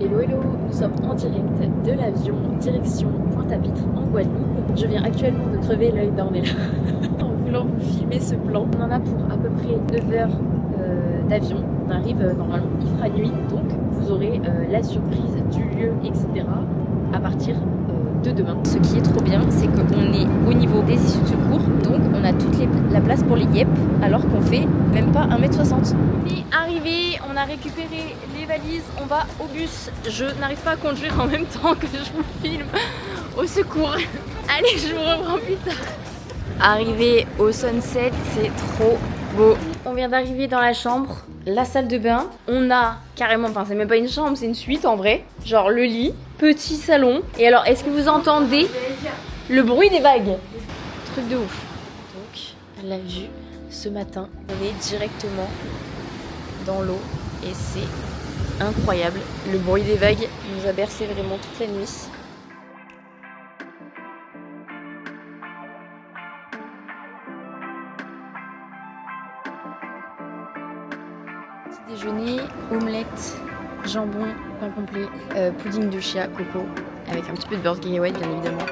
Hello hello, nous sommes en direct de l'avion direction Pointe-à-Pitre en Guadeloupe. Je viens actuellement de crever l'œil d'Ornella en voulant vous filmer ce plan. On en a pour à peu près 9 heures d'avion. On arrive normalement, il fera nuit, donc vous aurez la surprise du lieu, etc. à partir de demain. Ce qui est trop bien, c'est qu'on est au niveau des issues de secours, donc on a toute la place pour les yep, alors qu'on fait même pas 1m60. On est arrivé, on a récupéré les valises, on va au bus. Je n'arrive pas à conduire en même temps que je vous filme. Au secours. Allez, je vous reprends plus tard. Arrivé au sunset, c'est trop beau. On vient d'arriver dans la chambre, la salle de bain. On a carrément, enfin c'est même pas une chambre, c'est une suite en vrai. Genre le lit, petit salon. Et alors, est-ce que vous entendez le bruit des vagues? Truc de ouf. Donc, elle l'a vu ce matin. On est directement dans l'eau et c'est incroyable. Le bruit des vagues nous a bercé vraiment toute la nuit. Petit déjeuner, omelette, jambon, pain complet, pudding de chia, coco, avec un petit peu de beurre de cacahuète bien évidemment.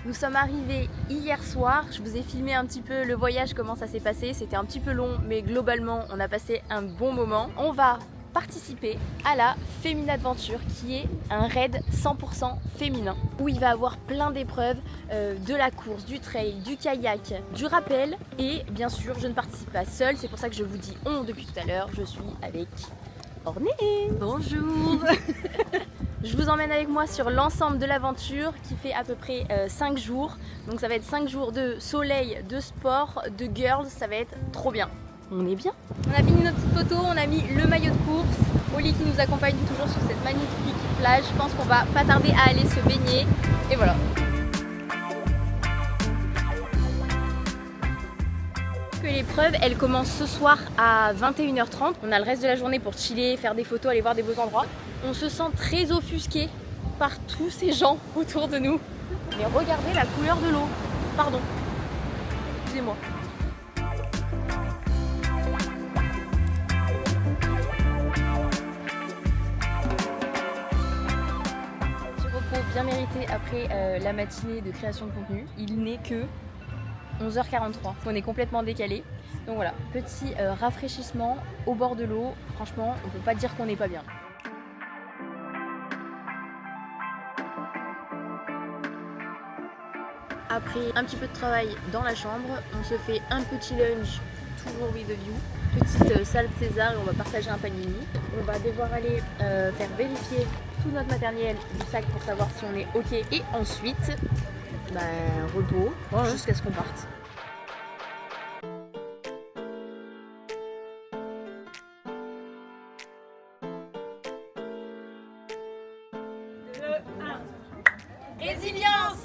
Nous sommes arrivés hier soir, je vous ai filmé un petit peu le voyage, comment ça s'est passé. C'était un petit peu long, mais globalement on a passé un bon moment. On va participer à la Féminin Adventure, qui est un raid 100% féminin, où il va avoir plein d'épreuves, de la course, du trail, du kayak, du rappel, et bien sûr je ne participe pas seule, c'est pour ça que je vous dis on depuis tout à l'heure, je suis avec Orné. Bonjour. Je vous emmène avec moi sur l'ensemble de l'aventure qui fait à peu près 5 jours. Donc ça va être 5 jours de soleil, de sport, de girls, ça va être trop bien. On est bien. On a fini nos petites photos, on a mis le maillot de course. Oli qui nous accompagne toujours sur cette magnifique plage. Je pense qu'on va pas tarder à aller se baigner. Et voilà. L'épreuve, elle commence ce soir à 21h30. On a le reste de la journée pour chiller, faire des photos, aller voir des beaux endroits. On se sent très offusqué par tous ces gens autour de nous. Mais regardez la couleur de l'eau. Pardon. Excusez-moi. Petit repos bien mérité après la matinée de création de contenu. Il n'est que 11h43, on est complètement décalé. Donc voilà, petit rafraîchissement au bord de l'eau. Franchement, on peut pas dire qu'on n'est pas bien. Après un petit peu de travail dans la chambre, on se fait un petit lunch, toujours with a view. Petite salade César et on va partager un panini. On va devoir aller faire vérifier tout notre matériel du sac pour savoir si on est ok. Et ensuite, repos jusqu'à ce qu'on parte. Résilience.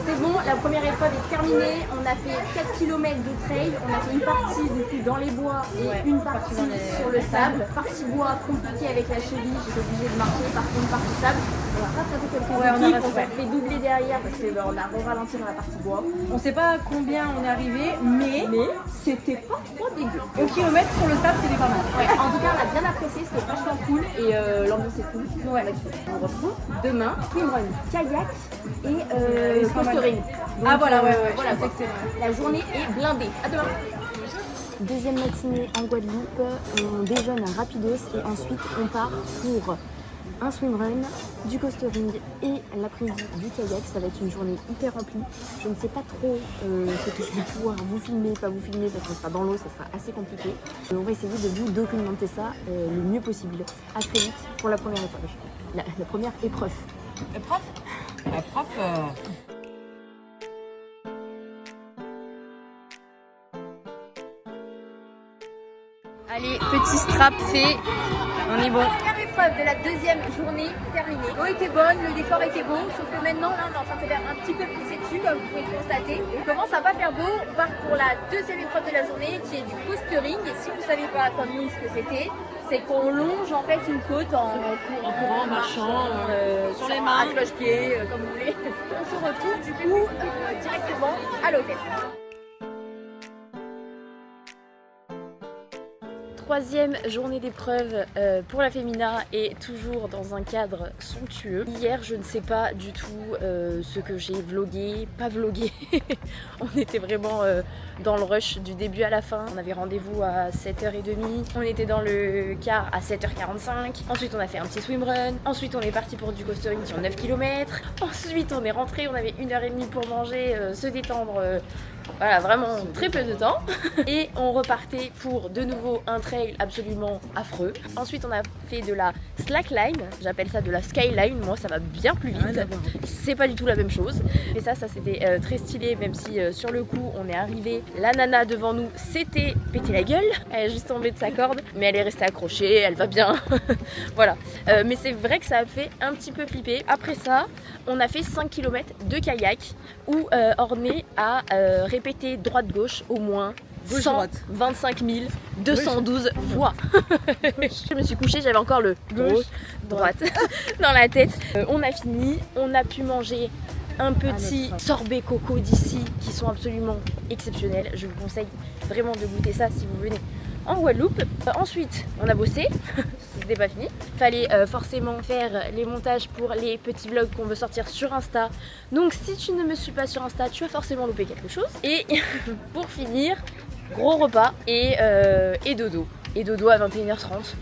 C'est bon, la première épreuve est terminée. On a fait 4 km de trail. On a fait une partie du coup dans les bois et une partie sur le sable. Partie bois compliquée avec la cheville, j'étais obligée de marcher. Par contre, partie sable, on a rattrapé quelques équipes. On s'est fait doubler derrière parce qu'on a ralenti dans la partie bois. On sait pas combien on est arrivé, mais c'était pas trop dégueu. au kilomètre sur le sable, c'était pas mal. Ouais, en tout cas, on a bien apprécié, c'était vachement cool et l'ambiance est cool. Ouais, on reprend demain, swimrun, kayak et coastering. Ah voilà, ouais, Voilà, je sais que c'est la journée est blindée. À demain. Deuxième matinée en Guadeloupe, on déjeune à Rapidos et ensuite on part pour un swimrun, du coastering et l'après-midi du kayak. Ça va être une journée hyper remplie. Je ne sais pas trop ce que je vais pouvoir vous filmer, pas vous filmer parce qu'on sera dans l'eau, ça sera assez compliqué. On va essayer de vous documenter ça le mieux possible. À très vite pour la première épreuve. La première épreuve. Allez, petit strap fait, on est bon. Première épreuve de la deuxième journée terminée. L'eau était bonne, le décor était beau, sauf que maintenant là on est en train de se faire un petit peu pisser dessus comme vous pouvez le constater. On commence à pas faire beau, on part pour la deuxième épreuve de la journée qui est du coastering. Et si vous savez pas comme nous ce que c'était, c'est qu'on longe en fait une côte en courant, en marchant, sur les mains, à cloche-pied, comme vous voulez. On se retrouve du coup directement à l'hôtel. Troisième journée d'épreuve pour la Femina et toujours dans un cadre somptueux. Hier, je ne sais pas du tout ce que j'ai vlogué, pas vlogué. On était vraiment dans le rush du début à la fin. On avait rendez-vous à 7h30. On était dans le car à 7h45. Ensuite, on a fait un petit swimrun. Ensuite, on est parti pour du coastering sur 9 km. Ensuite, on est rentré. On avait 1h30 pour manger, se détendre. Voilà, vraiment très peu de temps. Et on repartait pour de nouveau un trail absolument affreux. Ensuite, on a fait de la slackline. J'appelle ça de la skyline. Moi, ça va bien plus vite. C'est pas du tout la même chose. Mais ça c'était très stylé, même si sur le coup, on est arrivé. La nana devant nous s'était pété la gueule. Elle est juste tombée de sa corde. Mais elle est restée accrochée. Elle va bien. Voilà. Mais c'est vrai que ça a fait un petit peu flipper. Après ça, on a fait 5 km de kayak où Orné a répété droite-gauche au moins 125 212 fois. Je me suis couchée, j'avais encore le gauche-droite dans la tête. On a fini, on a pu manger un petit sorbet coco d'ici qui sont absolument exceptionnels. Je vous conseille vraiment de goûter ça si vous venez en Guadeloupe. Ensuite, on a bossé, c'était pas fini. Fallait forcément faire les montages pour les petits vlogs qu'on veut sortir sur Insta. Donc si tu ne me suis pas sur Insta, tu vas forcément louper quelque chose. Et pour finir, gros repas et dodo. Et dodo à 21h30.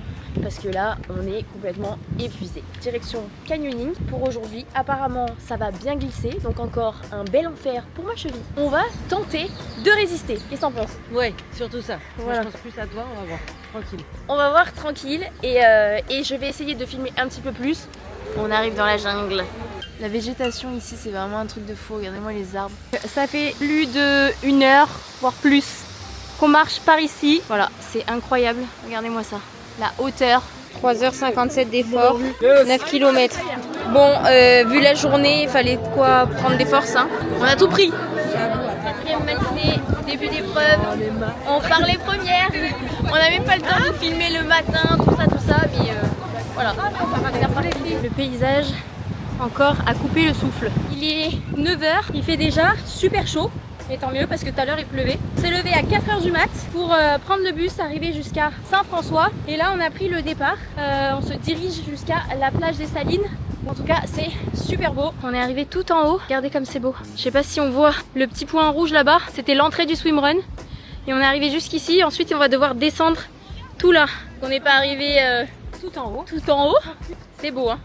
Parce que là, on est complètement épuisé. Direction canyoning pour aujourd'hui. Apparemment, ça va bien glisser. Donc encore un bel enfer pour ma cheville. On va tenter de résister. Qu'est-ce que t'en penses? Ouais, surtout ça. Voilà. Moi, je pense plus à toi, on va voir. Tranquille. On va voir tranquille et je vais essayer de filmer un petit peu plus. On arrive dans la jungle. La végétation ici, c'est vraiment un truc de fou. Regardez-moi les arbres. Ça fait plus de 1 heure, voire plus, qu'on marche par ici. Voilà, c'est incroyable. Regardez-moi ça. La hauteur, 3h57 d'effort, 9 km. Bon, vu la journée, il fallait quoi prendre des forces. Hein. On a tout pris. 4e matinée, début d'épreuve. On part les premières. On n'a même pas le temps de filmer le matin, tout ça. Mais voilà. Le paysage, encore à couper le souffle. Il est 9h, il fait déjà super chaud. Et tant mieux parce que tout à l'heure il pleuvait. On s'est levé à 4h du mat pour prendre le bus, arriver jusqu'à Saint-François. Et là on a pris le départ. On se dirige jusqu'à la plage des Salines. En tout cas c'est super beau. On est arrivé tout en haut. Regardez comme c'est beau. Je sais pas si on voit le petit point rouge là-bas. C'était l'entrée du swimrun. Et on est arrivé jusqu'ici. Ensuite on va devoir descendre tout là. On n'est pas arrivé Tout en haut. tout en haut. C'est beau hein.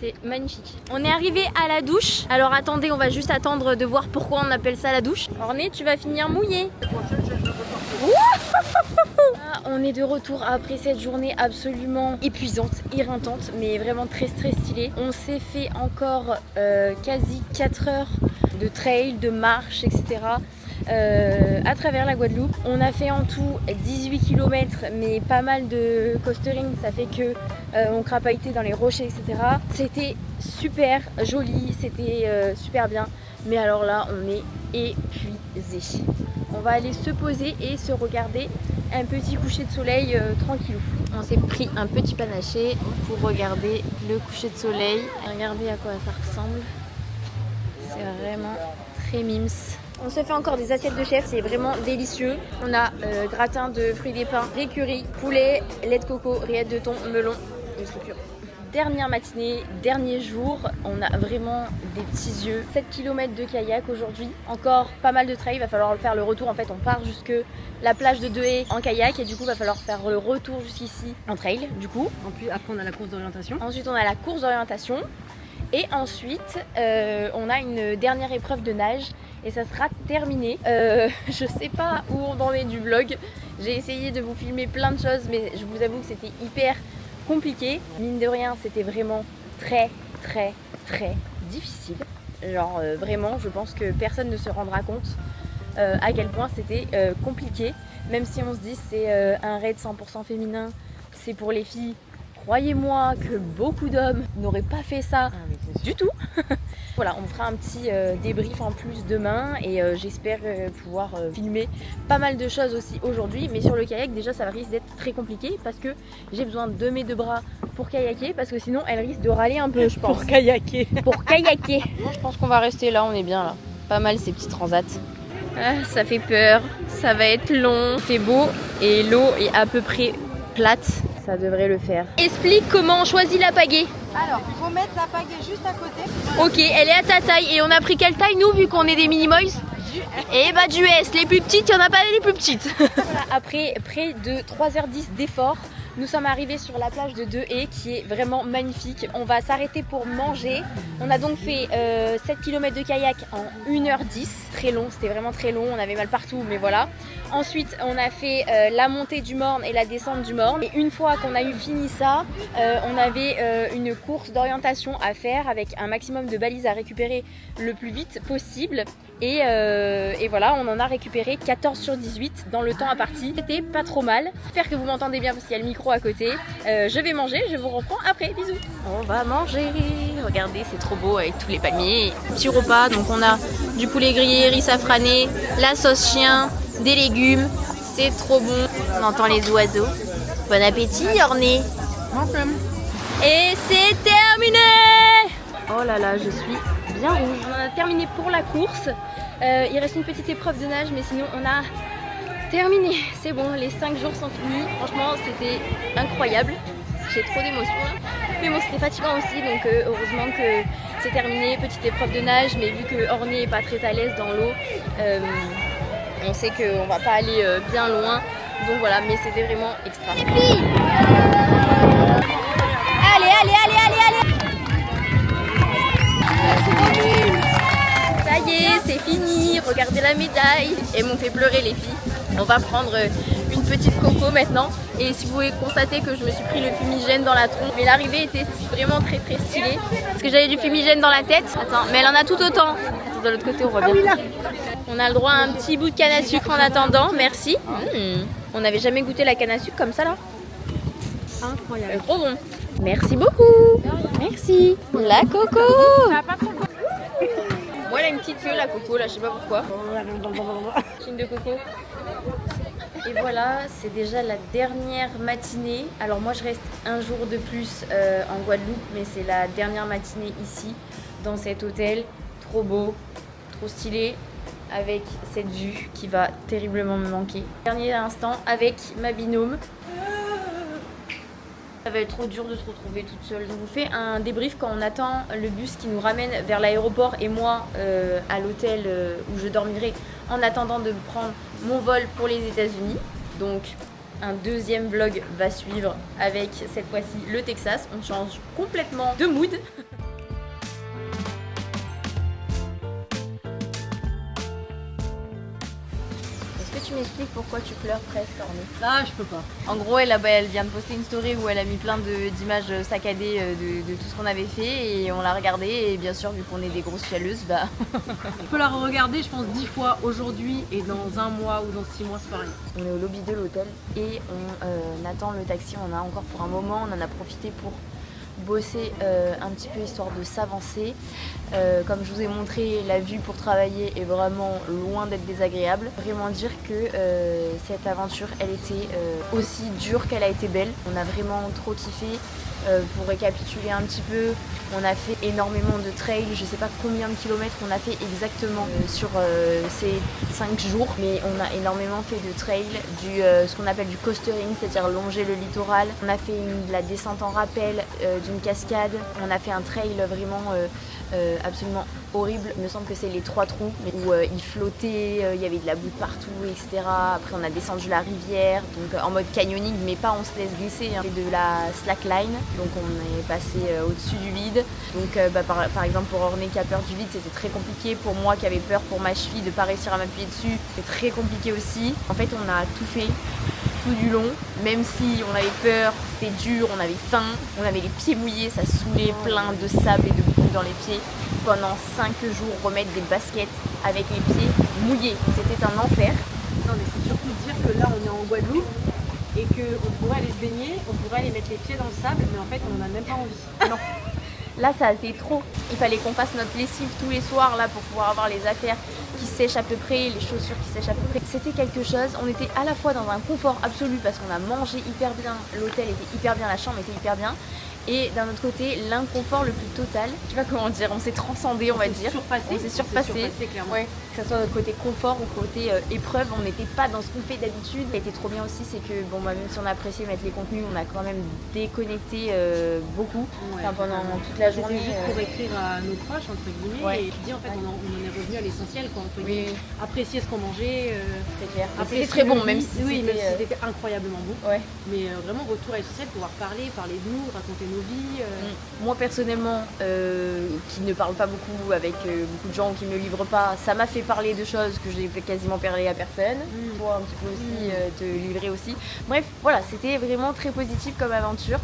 C'est magnifique. On est arrivé à la douche. Alors attendez, on va juste attendre de voir pourquoi on appelle ça la douche. Orné, tu vas finir mouillé. On est de retour après cette journée absolument épuisante, éreintante, mais vraiment très stylée. On s'est fait encore quasi 4 heures de trail, de marche, etc. À travers la Guadeloupe. On a fait en tout 18 km mais pas mal de coastering, ça fait que on crapahutait dans les rochers, etc. C'était super joli, c'était super bien, mais alors là on est épuisé. On va aller se poser et se regarder un petit coucher de soleil tranquillou. On s'est pris un petit panaché pour regarder le coucher de soleil. Regardez à quoi ça ressemble. C'est vraiment très mims. On se fait encore des assiettes de chef, c'est vraiment délicieux. On a gratin de fruits des pins, riz curry, poulet, lait de coco, rillettes de thon, melon, une structure. Dernière matinée, dernier jour, on a vraiment des petits yeux. 7 km de kayak aujourd'hui, encore pas mal de trail, il va falloir faire le retour. En fait, on part jusque la plage de Dehaies en kayak et du coup, il va falloir faire le retour jusqu'ici en trail, du coup. Après, on a la course d'orientation. Ensuite, on a la course d'orientation. Et ensuite, on a une dernière épreuve de nage et ça sera terminé. Je sais pas où on en est du vlog. J'ai essayé de vous filmer plein de choses, mais je vous avoue que c'était hyper compliqué. Mine de rien, c'était vraiment très difficile. Genre vraiment, je pense que personne ne se rendra compte à quel point c'était compliqué. Même si on se dit c'est un raid 100% féminin, c'est pour les filles. croyez-moi que beaucoup d'hommes n'auraient pas fait ça du tout. Voilà, on fera un petit débrief en plus demain et j'espère pouvoir filmer pas mal de choses aussi aujourd'hui. Mais sur le kayak, déjà ça risque d'être très compliqué parce que j'ai besoin de mes deux bras pour kayaker, parce que sinon elle risque de râler un peu, je pense. Pour kayaker. Pour kayaker. Moi je pense qu'on va rester là, on est bien là. Pas mal ces petits transats. Ah, ça fait peur, ça va être long, c'est beau et l'eau est à peu près plate. Ça devrait le faire. Explique comment on choisit la pagaie. Alors, il faut mettre la pagaie juste à côté. Ok, elle est à ta taille. Et on a pris quelle taille nous, vu qu'on est des mini-moys? Et bah du S, les plus petites, il n'y en a pas les plus petites. Voilà, après près de 3h10 d'effort, nous sommes arrivés sur la plage de Deux-Haies qui est vraiment magnifique. On va s'arrêter pour manger. On a donc fait 7 km de kayak en 1h10. Très long, c'était vraiment très long, on avait mal partout, mais voilà. Ensuite, on a fait la montée du Morne et la descente du Morne. Et une fois qu'on a eu fini ça, on avait une course d'orientation à faire avec un maximum de balises à récupérer le plus vite possible. Et voilà, on en a récupéré 14 sur 18 dans le temps imparti. C'était pas trop mal. J'espère que vous m'entendez bien parce qu'il y a le micro à côté. Je vais manger, je vous reprends après. Bisous. On va manger. Regardez, c'est trop beau avec tous les palmiers. Petit repas, donc on a du poulet grillé, riz safrané, la sauce chien, des légumes. C'est trop bon. On entend les oiseaux. Bon appétit, Orné. Et c'est terminé. Oh là là, je suis bien rouge. On a terminé pour la course. Il reste une petite épreuve de nage, mais sinon on a terminé. C'est bon, les 5 jours sont finis. Franchement, c'était incroyable. J'ai trop d'émotions là. Mais bon, c'était fatigant aussi, donc heureusement que c'est terminé. Petite épreuve de nage, mais vu que Orné n'est pas très à l'aise dans l'eau, on sait qu'on va pas aller bien loin. Donc voilà, mais c'était vraiment extra. Allez, allez, allez, allez, allez. Ça y est, c'est fini. Regardez la médaille. Elles m'ont fait pleurer les filles. On va prendre une petite coco maintenant. Et si vous pouvez constater que je me suis pris le fumigène dans la tronche. Mais l'arrivée était vraiment très très stylée. Parce que j'avais du fumigène dans la tête. Attends, mais elle en a tout autant. Attends, de l'autre côté on voit bien. On a le droit à un petit bout de canne à sucre en attendant. Merci. On n'avait jamais goûté la canne à sucre comme ça là. Incroyable. Trop bon. Merci beaucoup. Merci. La coco. Moi elle a une petite queue la coco là, je sais pas pourquoi. Chine de coco. Et voilà, c'est déjà la dernière matinée. Alors moi je reste un jour de plus en Guadeloupe, mais c'est la dernière matinée ici, dans cet hôtel. Trop beau, trop stylé, avec cette vue qui va terriblement me manquer. Dernier instant avec ma binôme. Ça va être trop dur de se retrouver toute seule. Donc on fait un débrief quand on attend le bus qui nous ramène vers l'aéroport et moi à l'hôtel où je dormirai en attendant de prendre mon vol pour les États-Unis. Donc un deuxième vlog va suivre avec cette fois-ci le Texas. On change complètement de mood. Tu m'expliques pourquoi tu pleures presque, Orné? Ah, je peux pas. En gros, elle vient de poster une story où elle a mis plein d'images saccadées de tout ce qu'on avait fait et on l'a regardé et bien sûr, vu qu'on est des grosses chialeuses, bah... On peut la regarder, je pense, 10 fois aujourd'hui et dans un mois ou dans 6 mois, c'est pareil. On est au lobby de l'hôtel et on attend le taxi. On a encore pour un moment, on en a profité pour bosser un petit peu histoire de s'avancer. Comme je vous ai montré, la vue pour travailler est vraiment loin d'être désagréable. Vraiment dire que cette aventure, elle était aussi dure qu'elle a été belle. On a vraiment trop kiffé. Pour récapituler un petit peu, on a fait énormément de trails, je sais pas combien de kilomètres on a fait exactement sur ces 5 jours, mais on a énormément fait de trails, ce qu'on appelle du coastering, c'est-à-dire longer le littoral. On a fait de la descente en rappel d'une cascade, on a fait un trail vraiment absolument horrible, il me semble que c'est les 3 trous où il flottait, il y avait de la boue partout, etc. Après on a descendu la rivière, donc en mode canyoning, mais pas on se laisse glisser, hein. C'est de la slackline, donc on est passé au-dessus du vide. Donc par exemple pour Orné qui a peur du vide, c'était très compliqué. Pour moi qui avait peur pour ma cheville de pas réussir à m'appuyer dessus, c'est très compliqué aussi. En fait on a tout fait tout du long, même si on avait peur, c'était dur, on avait faim, on avait les pieds mouillés, ça saoulait, plein de sable et de boue dans les pieds. Pendant 5 jours, remettre des baskets avec les pieds mouillés, c'était un enfer. Non mais c'est surtout dire que là on est en Guadeloupe et et qu'on pourrait aller se baigner, on pourrait aller mettre les pieds dans le sable, mais en fait on n'en a même pas envie. Non. Là, ça a été trop. Il fallait qu'on fasse notre lessive tous les soirs là pour pouvoir avoir les affaires qui sèchent à peu près, les chaussures qui sèchent à peu près. C'était quelque chose. On était à la fois dans un confort absolu parce qu'on a mangé hyper bien, l'hôtel était hyper bien, la chambre était hyper bien. Et d'un autre côté, l'inconfort le plus total. Je sais pas comment dire, on s'est transcendé, on va dire. On s'est surpassé. Clairement. Ouais. Que ce soit notre côté confort ou côté épreuve, on n'était pas dans ce qu'on fait d'habitude. Ce qui a été trop bien aussi, c'est que bon, bah, même si on a apprécié mettre les contenus, on a quand même déconnecté beaucoup pendant toute la journée. C'était juste pour écrire à nos proches, entre guillemets, Ouais. et puis en fait on en est revenu à l'essentiel, quoi, entre guillemets. Oui. Apprécier ce qu'on mangeait. C'est clair. C'était C'était très bon, même si oui, même si c'était c'était incroyablement bon. ouais. Mais vraiment retour à l'essentiel, pouvoir parler de nous, raconter nos vies. Moi personnellement, qui ne parle pas beaucoup avec beaucoup de gens qui ne me livrent pas, ça m'a fait parler de choses que j'ai quasiment parlé à personne. Toi un petit peu aussi, te livrer aussi. Bref, voilà, c'était vraiment très positif comme aventure.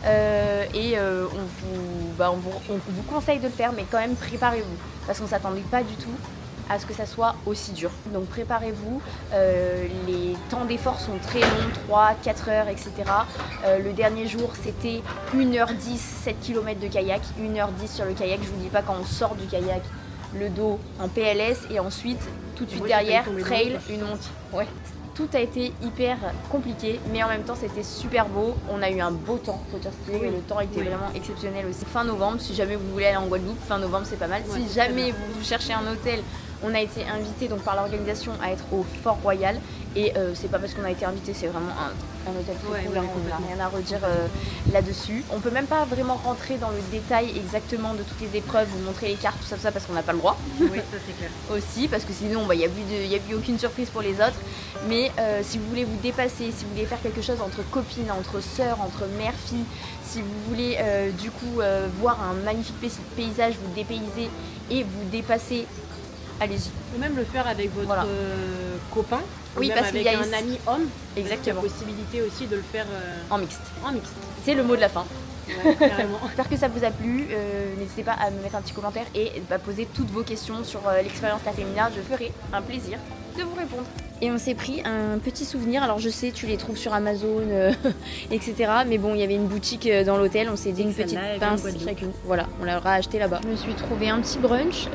On vous conseille de le faire, mais quand même préparez-vous, parce qu'on ne s'attendait pas du tout à ce que ça soit aussi dur. Donc préparez-vous, les temps d'effort sont très longs, 3, 4 heures, etc. Le dernier jour c'était 1h10, 7 km de kayak, 1h10 sur le kayak, je vous dis pas quand on sort du kayak, le dos en PLS et ensuite tout de suite derrière, trail, une montée. Ouais. Tout a été hyper compliqué, mais en même temps c'était super beau. On a eu un beau temps, faut dire ce qu'il est, le temps était vraiment exceptionnel aussi. Fin novembre, si jamais vous voulez aller en Guadeloupe, fin novembre c'est pas mal. Ouais, si jamais vous cherchez un hôtel, on a été invité donc par l'organisation à être au Fort Royal et c'est pas parce qu'on a été invité, c'est vraiment un hôtel très cool, on n'a rien à redire là-dessus. On peut même pas vraiment rentrer dans le détail exactement de toutes les épreuves, vous montrer les cartes, tout ça parce qu'on n'a pas le droit. Oui, ça c'est clair. Aussi parce que sinon il n'y a plus aucune surprise pour les autres. Mais si vous voulez vous dépasser, si vous voulez faire quelque chose entre copines, entre sœurs, entre mères-filles, si vous voulez voir un magnifique paysage, vous dépayser et vous dépasser, allez-y. Ou même le faire avec votre copain, ou même parce qu'il avec y a un ami homme. Exactement. Il y a possibilité aussi de le faire en mixte. En mixte. C'est le mot de la fin. Ouais, carrément. J'espère que ça vous a plu. N'hésitez pas à me mettre un petit commentaire et à poser toutes vos questions sur l'expérience La Femina. Je ferai un plaisir de vous répondre. Et on s'est pris un petit souvenir. Alors je sais, tu les trouves sur Amazon, etc. Mais bon, il y avait une boutique dans l'hôtel. On s'est dit une petite pince chacune. Voilà, on l'aura acheté là-bas. Je me suis trouvé un petit brunch.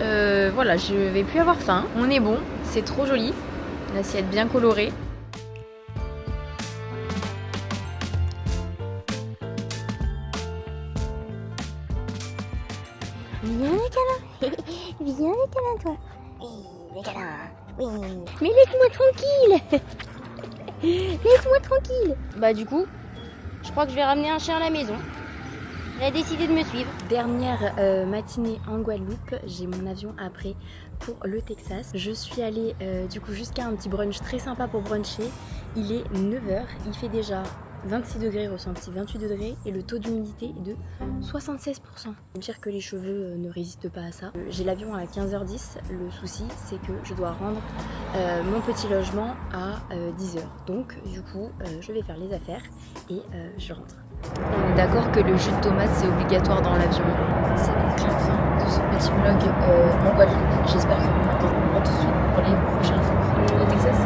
Voilà, je vais plus avoir faim. On est bon, c'est trop joli. Une assiette bien colorée. Viens les câlins. Viens les câlins toi. Oui, les câlins. Oui. Mais laisse-moi tranquille. Laisse-moi tranquille. Bah du coup, Je crois que je vais ramener un chien à la maison. Elle a décidé de me suivre. dernière matinée en Guadeloupe, j'ai mon avion après pour le Texas. Je suis allée du coup jusqu'à un petit brunch très sympa pour bruncher. Il est 9h, il fait déjà 26 degrés ressenti, 28 degrés et le taux d'humidité est de 76%. Dire que les cheveux ne résistent pas à ça. J'ai l'avion à 15h10, le souci c'est que je dois rendre mon petit logement à 10h. Donc du coup je vais faire les affaires et je rentre. On est d'accord que le jus de tomate c'est obligatoire dans l'avion. C'est donc la fin de ce petit vlog en Guadeloupe. J'espère que vous m'entendrez tout de suite pour les prochains jours au Texas.